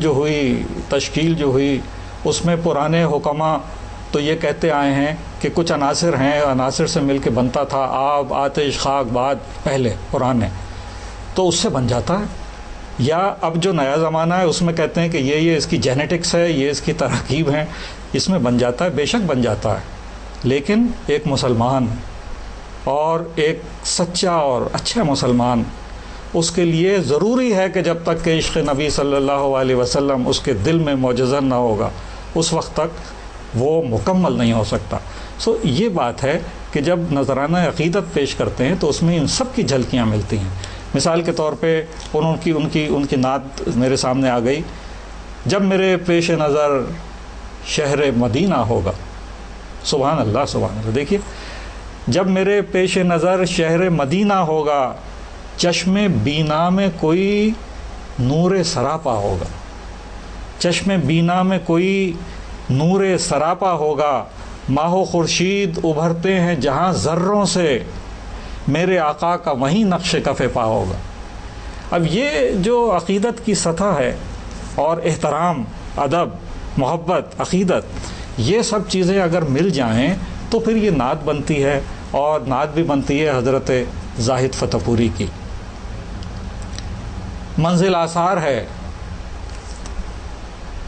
جو ہوئی تشکیل جو ہوئی اس میں پرانے حکماء تو یہ کہتے آئے ہیں کہ کچھ عناصر ہیں، عناصر سے مل کے بنتا تھا، آب، آتش، خاک، باد پہلے پرانے، تو اس سے بن جاتا ہے. یا اب جو نیا زمانہ ہے اس میں کہتے ہیں کہ یہ اس کی جینیٹکس ہے، یہ اس کی ترکیب ہیں، اس میں بن جاتا ہے. بے شک بن جاتا ہے، لیکن ایک مسلمان اور ایک سچا اور اچھا مسلمان، اس کے لیے ضروری ہے کہ جب تک کہ عشق نبی صلی اللہ علیہ وسلم اس کے دل میں موجزن نہ ہوگا اس وقت تک وہ مکمل نہیں ہو سکتا. یہ بات ہے کہ جب نذرانہ عقیدت پیش کرتے ہیں تو اس میں ان سب کی جھلکیاں ملتی ہیں. مثال کے طور پہ ان کی نعت میرے سامنے آ گئی، جب میرے پیش نظر شہر مدینہ ہوگا. سبحان اللہ سبحان اللہ. دیکھیے، جب میرے پیش نظر شہر مدینہ ہوگا، چشم بینا میں کوئی نور سراپا ہوگا. چشم بینا میں کوئی نور سراپا ہوگا، ماہ و خورشید ابھرتے ہیں جہاں ذروں سے، میرے آقا کا وہیں نقش کف پا ہوگا. اب یہ جو عقیدت کی سطح ہے اور احترام، ادب، محبت، عقیدت، یہ سب چیزیں اگر مل جائیں تو پھر یہ نعت بنتی ہے، اور نعت بھی بنتی ہے حضرت زاہد فتح پوری کی. منزل آثار ہے،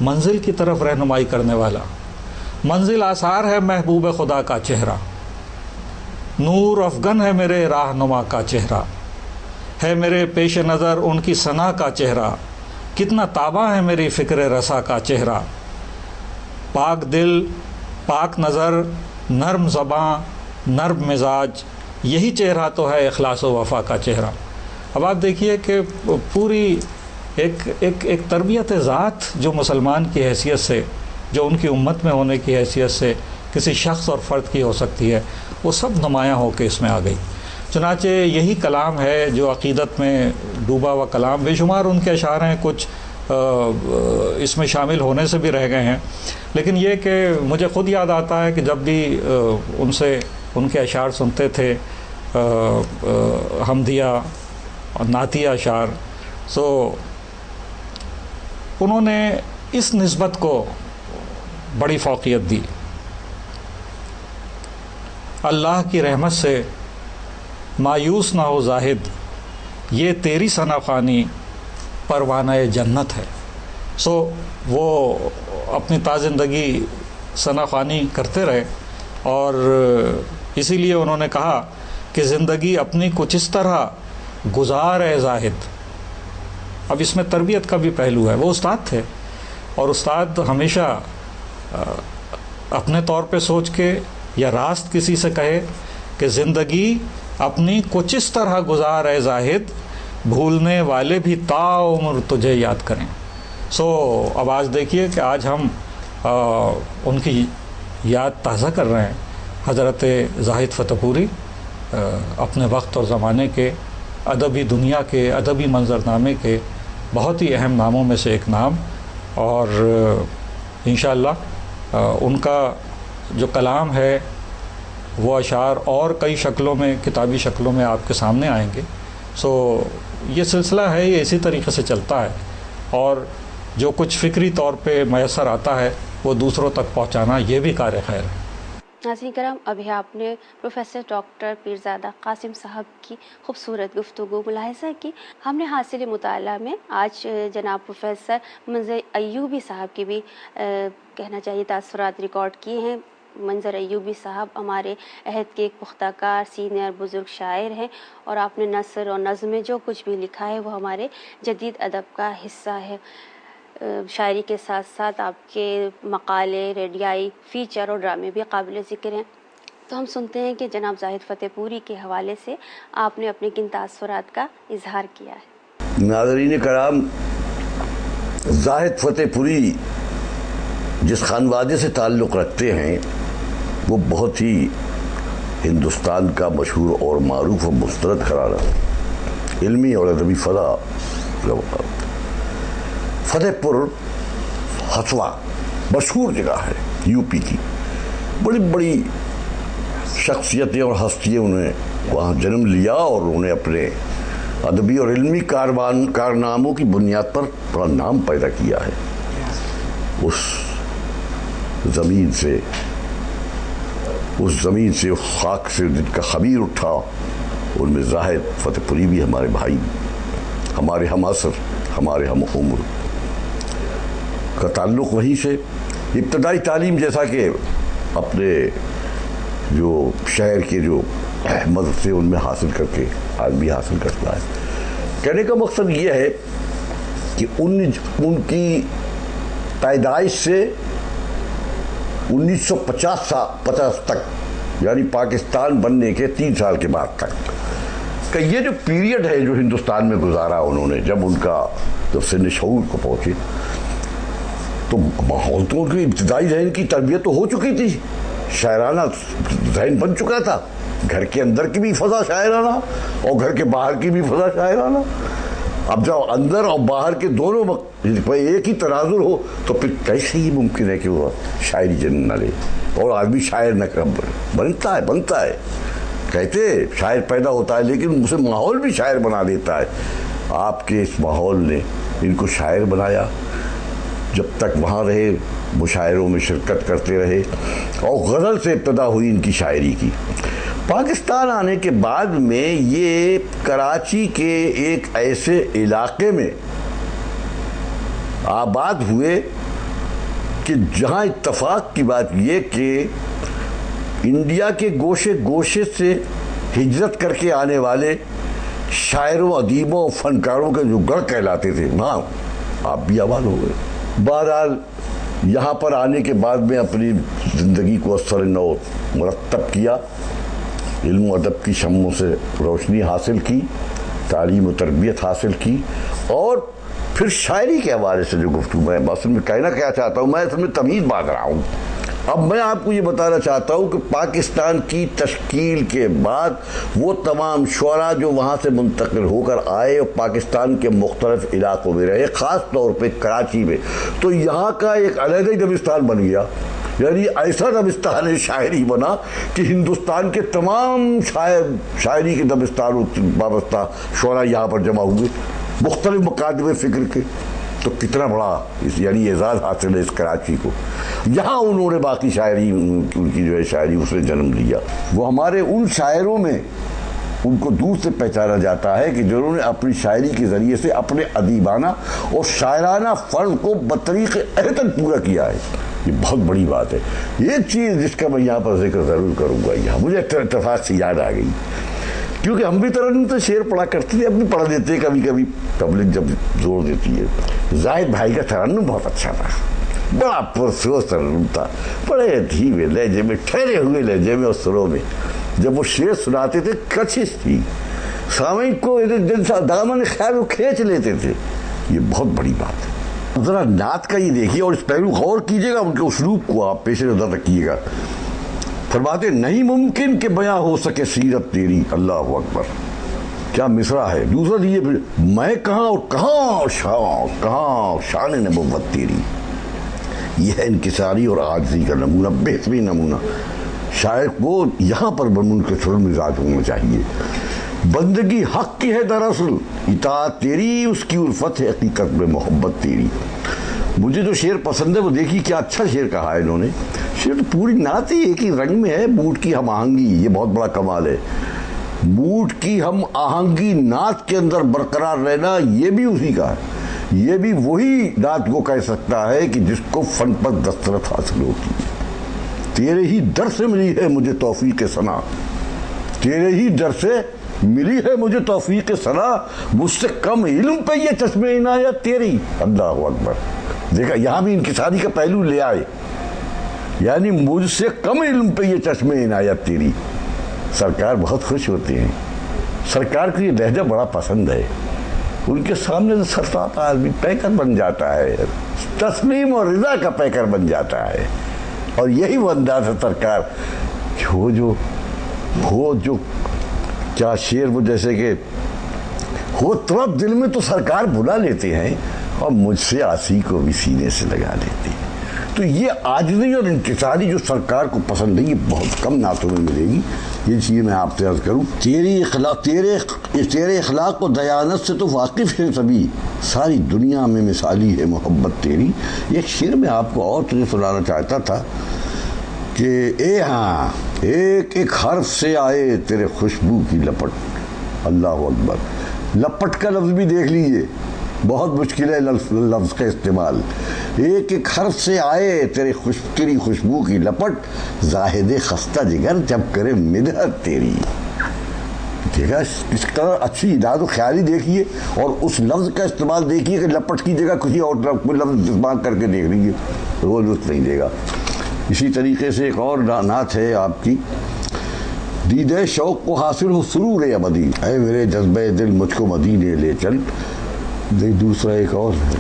منزل کی طرف رہنمائی کرنے والا. منزل آثار ہے محبوب خدا کا چہرہ، نور افغن ہے میرے راہنما کا چہرہ، ہے میرے پیش نظر ان کی ثنا کا چہرہ، کتنا تابع ہے میری فکر رسا کا چہرہ. پاک دل، پاک نظر، نرم زباں، نرم مزاج، یہی چہرہ تو ہے اخلاص و وفا کا چہرہ. اب آپ دیکھیے کہ پوری ایک تربیت ذات جو مسلمان کی حیثیت سے، جو ان کی امت میں ہونے کی حیثیت سے کسی شخص اور فرد کی ہو سکتی ہے، وہ سب نمایاں ہو کے اس میں آ گئی. چنانچہ یہی کلام ہے جو عقیدت میں ڈوبا ہوا کلام. بے شمار ان کے اشعار ہیں، کچھ اس میں شامل ہونے سے بھی رہ گئے ہیں، لیکن یہ کہ مجھے خود یاد آتا ہے کہ جب بھی ان کے اشعار سنتے تھے، حمدیہ اور نعتیہ اشعار، انہوں نے اس نسبت کو بڑی فوقیت دی. اللہ کی رحمت سے مایوس نہ ہو زاہد، یہ تیری ثنا خوانی پروانہ جنت ہے. وہ اپنی زندگی ثنا خوانی کرتے رہے، اور اسی لیے انہوں نے کہا کہ زندگی اپنی کچھ اس طرح گزار ہے زاہد. اب اس میں تربیت کا بھی پہلو ہے. وہ استاد تھے، اور استاد ہمیشہ اپنے طور پہ سوچ کے یا راست کسی سے کہے کہ زندگی اپنی کچھ اس طرح گزار ہے زاہد، بھولنے والے بھی تا عمر تجھے یاد کریں. اب آج دیکھیے کہ آج ہم ان کی یاد تازہ کر رہے ہیں. حضرت زاہد فتح پوری اپنے وقت اور زمانے کے ادبی دنیا کے ادبی منظرنامے کے بہت ہی اہم ناموں میں سے ایک نام، اور انشاءاللہ ان کا جو کلام ہے وہ اشعار اور کئی شکلوں میں، کتابی شکلوں میں آپ کے سامنے آئیں گے. یہ سلسلہ ہے، یہ اسی طریقے سے چلتا ہے، اور جو کچھ فکری طور پہ میسر آتا ہے وہ دوسروں تک پہنچانا یہ بھی کار خیر ہے. ناظرین کرام، ابھی آپ نے پروفیسر ڈاکٹر پیرزادہ قاسم صاحب کی خوبصورت گفتگو ملاحظہ کی. ہم نے حاصل مطالعہ میں آج جناب پروفیسر منظر ایوبی صاحب کی بھی کہنا چاہیے تاثرات ریکارڈ کیے ہیں. منظر ایوبی صاحب ہمارے عہد کے ایک پختہ کار سینئر بزرگ شاعر ہیں، اور آپ نے نثر اور نظم میں جو کچھ بھی لکھا ہے وہ ہمارے جدید ادب کا حصہ ہے. شاعری کے ساتھ ساتھ آپ کے مقالے، ریڈیائی، فیچر اور ڈرامے بھی قابل ذکر ہیں. تو ہم سنتے ہیں کہ جناب زاہد فتح پوری کے حوالے سے آپ نے اپنے کن تاثرات کا اظہار کیا ہے. ناظرین کرام، زاہد فتح پوری جس خانوادے سے تعلق رکھتے ہیں وہ بہت ہی ہندوستان کا مشہور اور معروف و مسترد گھرانہ، علمی اور ادبی فضا. فتح پور ہسوا مشہور جگہ ہے یو پی کی. بڑی بڑی شخصیتیں اور ہستیاں انہیں وہاں جنم لیا، اور انہیں اپنے ادبی اور علمی کارناموں کی بنیاد پر بڑا نام پیدا کیا ہے. اس زمین سے اس خاک سے جن کا خمیر اٹھا، ان میں زاہد فتح پوری بھی ہمارے بھائی، ہمارے ہم عصر، ہمارے ہم عمر کا تعلق وہیں سے. ابتدائی تعلیم جیسا کہ اپنے جو شہر کے جو مدرسے ان میں حاصل کر کے آدمی حاصل کرتا ہے. کہنے کا مقصد یہ ہے کہ ان کی پیدائش سے 1950 تک، یعنی پاکستان بننے کے 3 سال کے بعد تک کہ یہ جو پیریڈ ہے جو ہندوستان میں گزارا انہوں نے، جب سن شعور کو پہنچے تو ماحول تو ان کی ابتدائی ذہن کی تربیت تو ہو چکی تھی، شاعرانہ ذہن بن چکا تھا. گھر کے اندر کی بھی فضا شاعرانہ اور گھر کے باہر کی بھی فضا شاعرانہ. اب جب اندر اور باہر کے دونوں ایک ہی تناظر ہو تو پھر کیسے ہی ممکن ہے کہ وہ شاعری جنم نہ لے اور آدمی شاعر نہ بنتا ہے. کہتے شاعر پیدا ہوتا ہے لیکن اسے ماحول بھی شاعر بنا دیتا ہے. آپ کے اس ماحول نے ان کو شاعر بنایا. جب تک وہاں رہے مشاعروں میں شرکت کرتے رہے اور غزل سے ابتدا ہوئی ان کی شاعری کی. پاکستان آنے کے بعد میں یہ کراچی کے ایک ایسے علاقے میں آباد ہوئے کہ جہاں اتفاق کی بات یہ کہ انڈیا کے گوشے گوشے سے ہجرت کر کے آنے والے شاعروں، ادیبوں، فنکاروں کے جو گڑھ کہلاتے تھے، وہاں آپ بھی آباد ہو گئے. بہرحال یہاں پر آنے کے بعد میں اپنی زندگی کو اثر نو مرتب کیا، علم و ادب کی شمعوں سے روشنی حاصل کی، تعلیم و تربیت حاصل کی، اور پھر شاعری کے حوالے سے جو گفتگو میں اصل میں کہنا کیا چاہتا ہوں، میں اصل میں تمیز باندھ رہا ہوں. اب میں آپ کو یہ بتانا چاہتا ہوں کہ پاکستان کی تشکیل کے بعد وہ تمام شعراء جو وہاں سے منتقل ہو کر آئے اور پاکستان کے مختلف علاقوں میں رہے، خاص طور پہ کراچی میں، تو یہاں کا ایک علیحدہ دبستان بن گیا. یعنی ایسا دبستان شاعری بنا کہ ہندوستان کے تمام شاعری کے دبستانوں وابستہ شعراء یہاں پر جمع ہوئے، مختلف مکاتب فکر کے. تو کتنا بڑا یعنی اعزاز حاصل ہے اس کراچی کو. یہاں انہوں نے باقی شاعری، ان کی جو ہے شاعری اس نے جنم لیا. وہ ہمارے ان شاعروں میں ان کو دور سے پہچانا جاتا ہے کہ جنہوں نے اپنی شاعری کے ذریعے سے اپنے ادیبانہ اور شاعرانہ فرض کو بطریق احتن پورا کیا ہے. یہ بہت بڑی بات ہے. ایک چیز جس کا میں یہاں پر ذکر ضرور کروں گا، یہاں مجھے اتفاق سے یاد آ گئی، کیونکہ ہم بھی ترنم تو شعر پڑھا کرتے تھے، اب بھی پڑھ دیتے کبھی کبھی، پبلک جب زور دیتی ہے. زاہد بھائی کا ترنم بہت اچھا تھا، بڑا پرسوز ترنم تھا، بڑے دھیمے لہجے میں، ٹھہرے ہوئے لہجے میں اور سروں میں جب وہ شعر سناتے تھے کشش تھی، سامعین کو دامن خیال وہ کھینچ لیتے تھے. یہ بہت بڑی بات ہے. ذرا نعت کا یہ دیکھیے اور اس پہلو غور کیجیے گا، ان کے اسلوب کو آپ پیش نظر رکھیے گا. فرماتے نہیں ممکن کہ بیاں ہو سکے سیرت تیری، اللہ اکبر، کیا مصرع ہے. دوسرا یہ میں کہاں اور کہاں شان نبوت تیری. یہ ہے انکساری اور عاجزی کا نمونہ، بہترین نمونہ. شاعر کو یہاں پر منکسر مزاج ہونا چاہیے. بندگی حق کی ہے دراصل، اطاعت تیری، اس کی الفت ہے حقیقت میں محبت تیری. مجھے جو شعر پسند ہے وہ دیکھیے کیا اچھا شعر کہا ہے انہوں نے. شعر تو پوری نعت ہی ایک ہی رنگ میں ہے. موڈ کی ہم آہنگی، یہ بہت بڑا کمال ہے. موڈ کی ہم آہنگی نعت کے اندر برقرار رہنا، یہ بھی اسی کا ہے. یہ بھی وہی نعت کو کہہ سکتا ہے کہ جس کو فن پر دسترت حاصل ہوتی ہے. تیرے ہی در سے ملی ہے مجھے توفیق ثنا، تیرے ہی در سے ملی ہے مجھے توفیق ثنا، مجھ سے کم علم پہ یہ چشم عنایت تیری. اللہ اکبر. دیکھا یہاں بھی انکساری کا پہلو لے آئے، یعنی مجھ سے کم علم پہ یہ چشم عنایت تیری. سرکار بہت خوش ہوتے ہیں، سرکار کو یہ لہجہ بڑا پسند ہے. ان کے سامنے سے سرساتا آدمی پیکر بن جاتا ہے، تسلیم اور رضا کا پیکر بن جاتا ہے. اور یہی وہ انداز ہے سرکار. ہو جو کیا شعر، وہ جیسے کہ ہو طرف دل میں تو سرکار بلا لیتے ہیں اور مجھ سے آسی کو بھی سینے سے لگا لیتے ہیں. تو تو یہ عاجزی اور انکساری جو سرکار کو پسند ہے، یہ بہت کم نعتوں میں ملے گی. یہ چیز میں آپ سے عرض کروں، تیرے اخلاق و دیانت سے تو واقف ہے سبھی، ساری دنیا میں مثالی ہے محبت تیری. ایک شعر میں آپ کو اور تجھے سنانا چاہتا تھا کہ اے ہاں ایک ایک حرف سے آئے تیرے خوشبو کی لپٹ. اللہ اکبر. لپٹ کا لفظ بھی دیکھ لیجئے، بہت مشکل ہے لفظ کا استعمال. ایک ایک حرف سے آئے تیری خوشبو کی لپٹ، زاہد خستہ جگر جب کرے مدحت تیری. ٹھیک ہے، اس قدر اچھی اجاد و خیالی دیکھیے اور اس لفظ کا استعمال دیکھیے کہ لپٹ کی جگہ کسی اور کوئی لفظ استعمال کر کے دیکھ لیجیے، وہ لطف نہیں دے گا. اسی طریقے سے ایک اور نعت ہے آپ کی، دیدے شوق کو حاصل ہو سرور ابدی، اے میرے جذبہ دل مجھ کو مدینے لے چل. دوسرا ایک اور ہے،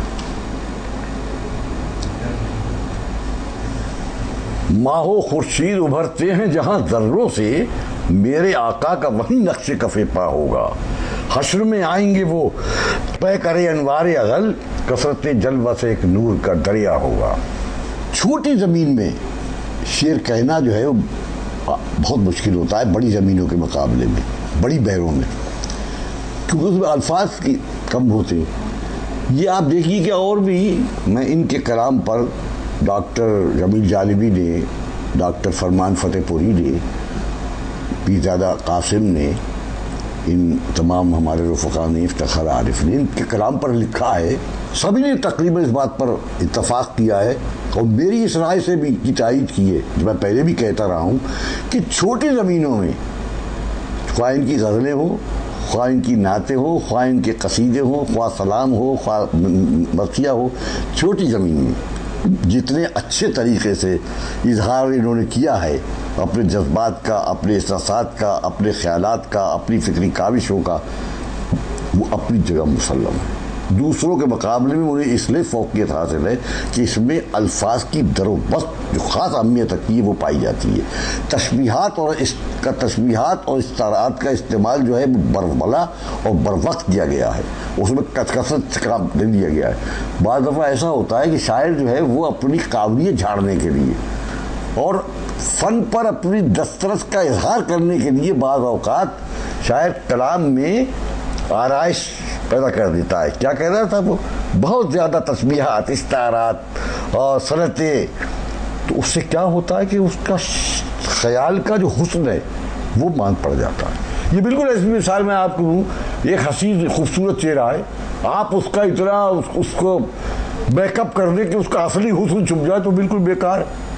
ماہ و خورشید ابھرتے ہیں جہاں ذروں سے، میرے آقا کا وہی نقش کف پا ہوگا. حشر میں آئیں گے وہ پے کرے انوار اغل، کثرت جلوہ سے ایک نور کا دریا ہوگا. چھوٹی زمین میں شعر کہنا جو ہے وہ بہت مشکل ہوتا ہے بڑی زمینوں کے مقابلے میں، بڑی بحروں میں، کیونکہ اس میں الفاظ کی کم ہوتے ہیں. یہ آپ دیکھیے کہ اور بھی میں ان کے کلام پر ڈاکٹر جمیل جالبی نے، ڈاکٹر فرمان فتح پوری نے، پیرزادہ قاسم نے، ان تمام ہمارے رفقا نے، افتخار عارف نے ان کے کلام پر لکھا ہے. سبھی نے تقریباً اس بات پر اتفاق کیا ہے اور میری اس رائے سے بھی کی تائید کی ہے، جو میں پہلے بھی کہتا رہا ہوں کہ چھوٹی زمینوں میں، خواہ ان کی غزلیں ہوں، خواہ ان کی نعتیں ہوں، خواہ ان کے قصیدے ہوں، خواہ سلام ہو، خواہ مرثیہ ہو، چھوٹی زمین میں جتنے اچھے طریقے سے اظہار انہوں نے کیا ہے اپنے جذبات کا، اپنے احساسات کا، اپنے خیالات کا، اپنی فکری کاوشوں کا، وہ اپنی جگہ مسلم ہے. دوسروں کے مقابلے میں انہیں اس لیے فوقیت حاصل ہے کہ اس میں الفاظ کی در و بست جو خاص اہمیت رکھتی ہے وہ پائی جاتی ہے. تشبیہات اور استعارات کا استعمال جو ہے بربلا اور بر وقت کیا گیا ہے، اس میں کثرت سے کام نہیں دیا گیا ہے. بعض دفعہ ایسا ہوتا ہے کہ شاعر جو ہے وہ اپنی قابلیت جھاڑنے کے لیے اور فن پر اپنی دسترس کا اظہار کرنے کے لیے بعض اوقات شاعر کلام میں آرائش پیدا کر دیتا ہے. کیا کہہ رہا تھا وہ؟ بہت زیادہ تشبیہات، استعارات اور صنعتیں، تو اس سے کیا ہوتا ہے کہ اس کا خیال کا جو حسن ہے وہ مان پڑ جاتا ہے. یہ بالکل ایسی مثال میں آپ کو دوں، ایک حسین خوبصورت چہرہ ہے، آپ اس کا اتنا اس کو بیک اپ کر دیں کہ اس کا اصلی حسن چھپ جائے تو بالکل بیکار ہے.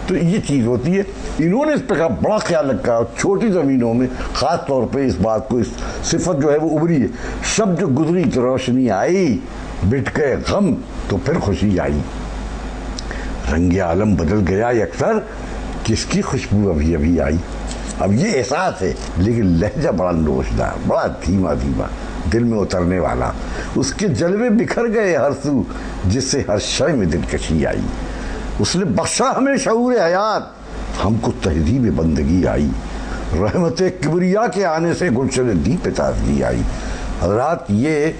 تو یہ چیز ہوتی ہے. انہوں نے اس پہ بڑا خیال رکھا، چھوٹی زمینوں میں خاص طور پہ اس بات کو، اس صفت جو ہے وہ ابھری ہے. شب جو گزری تو روشنی آئی، بٹ گئے غم تو پھر خوشی آئی. رنگ عالم بدل گیا یکسر، کس کی خوشبو ابھی ابھی آئی. اب یہ احساس ہے لیکن لہجہ بڑا نوشدار، بڑا دھیما دھیما، دل میں اترنے والا. اس کے جلوے بکھر گئے ہر سو، جس سے ہر شے میں دلکشی آئی. اس نے بخشا ہمیں شعور حیات، ہم کو تہذیب بندگی آئی. رحمت کبریا کے آنے سے گلشن دی پہ تازگی آئی. حضرات، یہ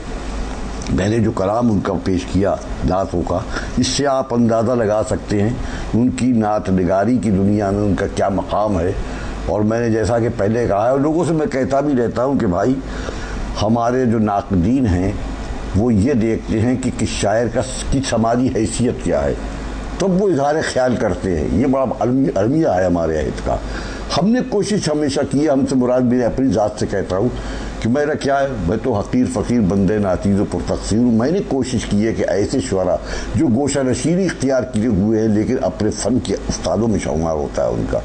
میں نے جو کلام ان کا پیش کیا نعتوں کا، اس سے آپ اندازہ لگا سکتے ہیں ان کی نعت نگاری کی دنیا میں ان کا کیا مقام ہے. اور میں نے جیسا کہ پہلے کہا ہے اور لوگوں سے میں کہتا بھی رہتا ہوں کہ بھائی، ہمارے جو ناقدین ہیں وہ یہ دیکھتے ہیں کہ کس شاعر کی سماجی حیثیت کیا ہے، تب وہ اظہار خیال کرتے ہیں. یہ بڑا المیہ ہے ہمارے عہد کا. ہم نے کوشش ہمیشہ کی ہے، ہم سے مراد بھی اپنی ذات سے کہتا ہوں کہ میرا کیا ہے، میں تو حقیر فقیر بندے ناچیز و پرتقصیر ہوں. میں نے کوشش کی ہے کہ ایسے شعراء جو گوشہ نشینی اختیار کیے ہوئے ہیں لیکن اپنے فن کے استادوں میں شمار ہوتا ہے ان کا،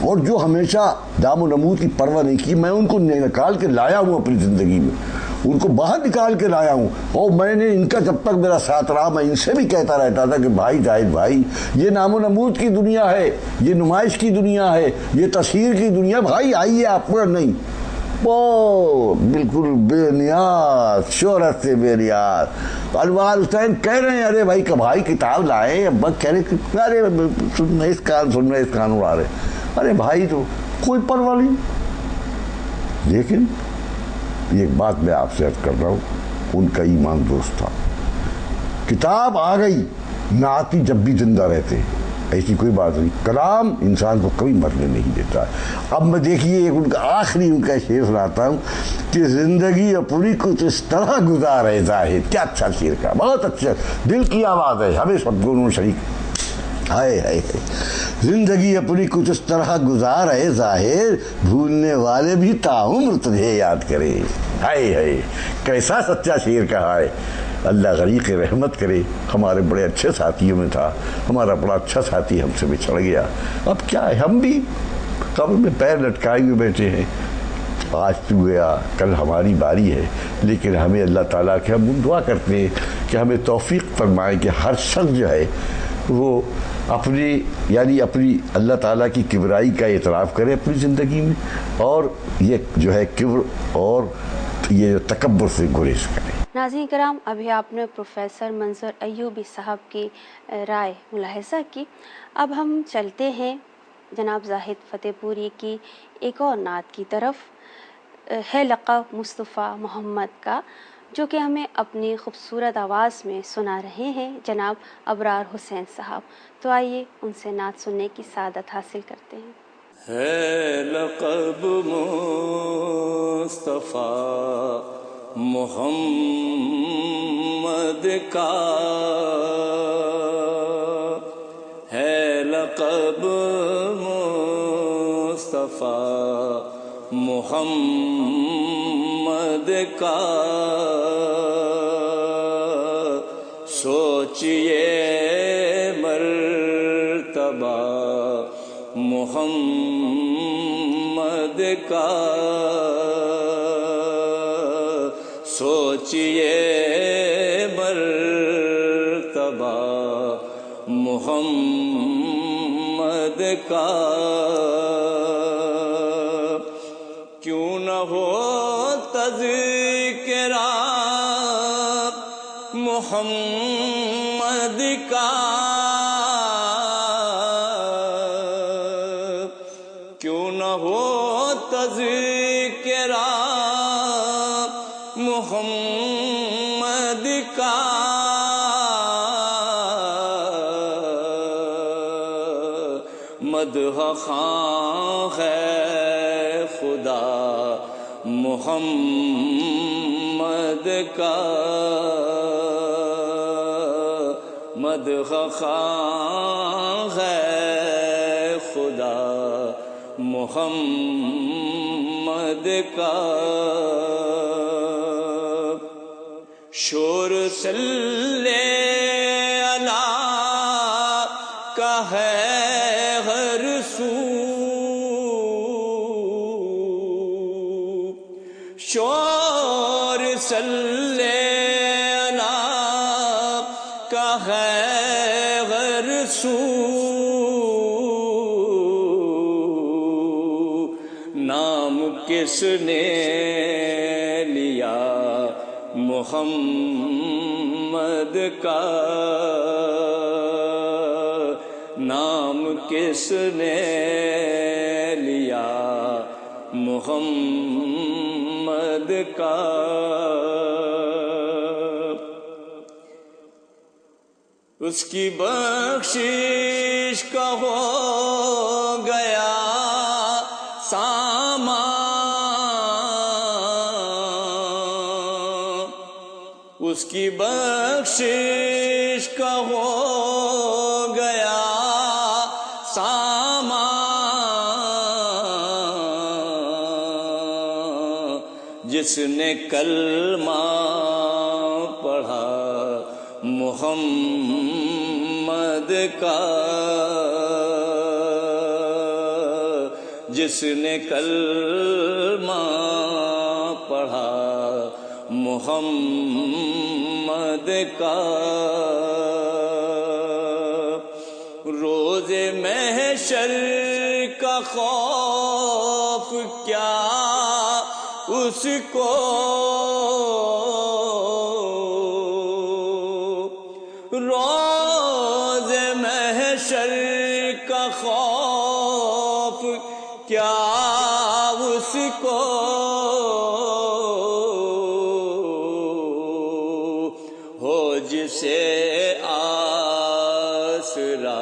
اور جو ہمیشہ دام و نمود کی پرواہ نہیں کی، میں ان کو نکال کے لایا ہوں اپنی زندگی میں، ان کو باہر نکال کے لایا ہوں. اور میں نے ان کا جب تک میرا ساتھ رہا میں ان سے بھی کہتا رہتا تھا کہ بھائی زاہد بھائی، یہ نام و نمود کی دنیا ہے، یہ نمائش کی دنیا ہے، یہ تشہیر کی دنیا. بھائی آئیے، آپ پر نہیں، وہ بالکل بے نیاز، شہرت سے بے نیاز. انوار حسین کہہ رہے ہیں ارے بھائی بھائی کتاب لائے، اب کہہ رہے ارے سننا اس کان اڑا رہے. ارے بھائی تو کوئی پرواہ نہیں. لیکن ایک بات میں آپ سے عرض کر رہا ہوں، ان کا ایمان دوست تھا. کتاب آ گئی، نعتی جب بھی زندہ رہتے ہیں، ایسی کوئی بات نہیں، کلام انسان کو کبھی مرنے نہیں دیتا۔ اب میں دیکھیے ایک ان کا آخری ان کا شعر سناتا ہوں کہ زندگی اپنی کچھ اس طرح گزارے زاہد، کیا اچھا شعر کا، بہت اچھا، دل کی آواز ہے، ہمیں سب دونوں شریک، ہائے ہائے ہائے، زندگی اپنی کچھ اس طرح گزارے ظاہر، بھولنے والے بھی تاعمر تجھے یاد کرے، ہائے ہائے کیسا سچا شعر کہا ہے۔ اللہ غریق رحمت کرے، ہمارے بڑے اچھے ساتھیوں میں تھا، ہمارا بڑا اچھا ساتھی ہم سے بچھڑ گیا، اب کیا ہے، ہم بھی قبر میں پیر لٹکائے ہوئے بیٹھے ہیں، آج تو گیا کل ہماری باری ہے، لیکن ہمیں اللہ تعالیٰ کے ہم دعا کرتے ہیں کہ ہمیں توفیق فرمائے کہ ہر شخص جو ہے وہ اپنی اللہ تعالیٰ کی کبرائی کا اعتراف کرے اپنی زندگی میں، اور یہ جو ہے کبر اور یہ تکبر سے گریز کرے۔ ناظرین کرام، ابھی آپ نے پروفیسر منظر ایوبی صاحب کی رائے ملاحظہ کی۔ اب ہم چلتے ہیں جناب زاہد فتح پوری کی ایک اور نعت کی طرف، ہے لقب مصطفیٰ محمد کا، جو کہ ہمیں اپنی خوبصورت آواز میں سنا رہے ہیں جناب ابرار حسین صاحب۔ تو آئیے ان سے نعت سننے کی سعادت حاصل کرتے ہیں۔ ہے لقب مصطفیٰ محمد کا، ہے لقب مصطفیٰ محمد کا، سوچئے مرتبہ محمد کا، سوچئے مرتبہ محمد کا، کیوں نہ ہو تذکرہ محمد کا، کیوں نہ ہو تذکرہ محمد کا، مدح خواں ہے خدا محمد کا، مدح خواں ہے خدا محمد کا، شور صلی علی کا ہے ہر سو، شور صلی علی کا ہے ہر سو، نام کس نے لیا محمد کا، نام کس نے لیا محمد کا، اس کی بخشش کا ہو گیا سامان، اس کی بخشش کا ہو گیا سامان، جس نے کلمہ پڑھا محمد کا، جس نے کلمہ پڑھا محمد کا، روز محشر کا خوف کیا اس کو، روز محشر کا خوف کیا اس کو، ہو جسے آسرا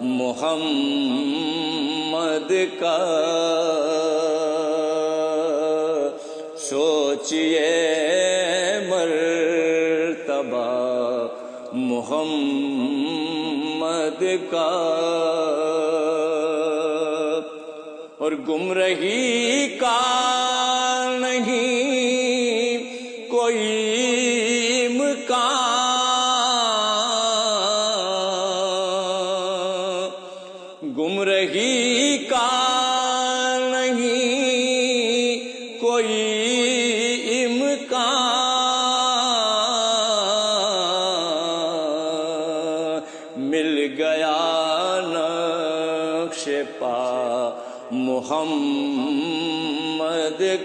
محمد کا، سوچئے مرتبہ محمد کا، اور گمراہی کا نہیں کوئی امکان، گمراہی کا نہیں کوئی امکان، مل گیا نقش پا محمد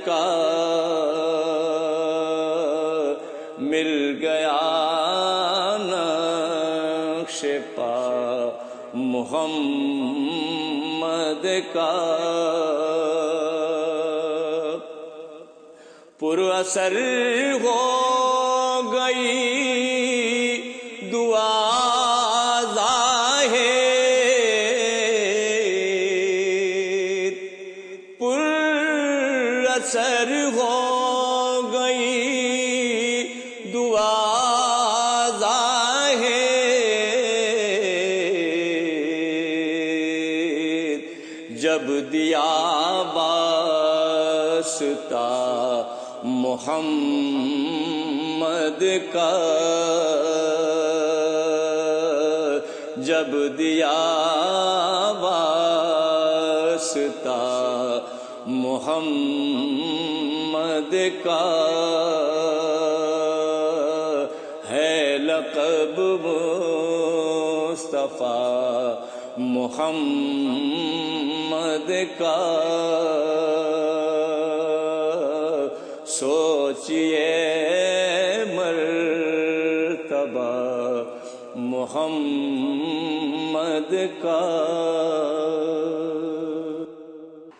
کا، مل گیا نقش پا محمد کا، پر اثر ہو گئی دعا اثر ہو گئی دعا ظاہر، جب دیا واسطہ محمد کا، جب دیا واسطہ محمد کا، ہے لقب مصطفیٰ محمد کا، سوچئے مرتبہ محمد کا۔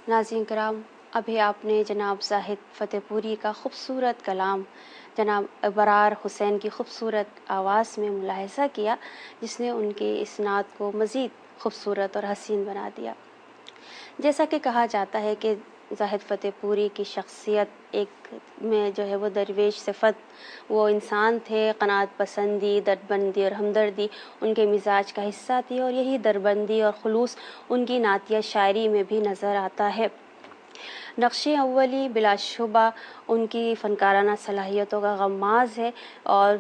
ناظرین کرام، ابھی آپ نے جناب زاہد فتح پوری کا خوبصورت کلام جناب ابرار حسین کی خوبصورت آواز میں ملاحظہ کیا، جس نے ان کے اسناد کو مزید خوبصورت اور حسین بنا دیا۔ جیسا کہ کہا جاتا ہے کہ زاہد فتح پوری کی شخصیت ایک میں جو ہے وہ درویش صفت، وہ انسان تھے، قناعت پسندی، دردمندی اور ہمدردی ان کے مزاج کا حصہ تھی، اور یہی دردمندی اور خلوص ان کی نعتیہ شاعری میں بھی نظر آتا ہے۔ نقش اولی بلا شبہ ان کی فنکارانہ صلاحیتوں کا غماز ہے، اور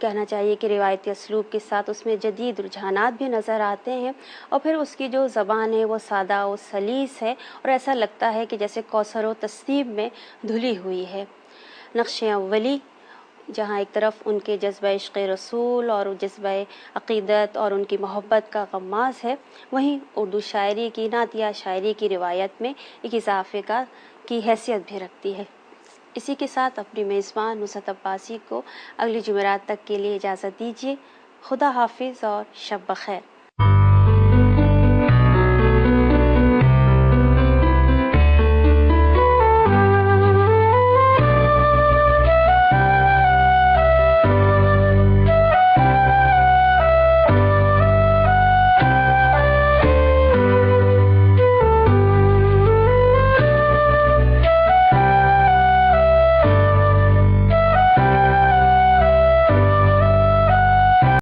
کہنا چاہیے کہ روایتی اسلوب کے ساتھ اس میں جدید رجحانات بھی نظر آتے ہیں، اور پھر اس کی جو زبان ہے وہ سادہ و سلیس ہے، اور ایسا لگتا ہے کہ جیسے کوثر و تسنیب میں دھلی ہوئی ہے۔ نقش اولی جہاں ایک طرف ان کے جذبہ عشق رسول اور جذبہ عقیدت اور ان کی محبت کا غماز ہے، وہیں اردو شاعری کی نعتیہ شاعری کی روایت میں ایک اضافے کی حیثیت بھی رکھتی ہے۔ اسی کے ساتھ اپنی میزبان نصرت عباسی کو اگلی جمعرات تک کے لیے اجازت دیجیے۔ خدا حافظ اور شب بخیر۔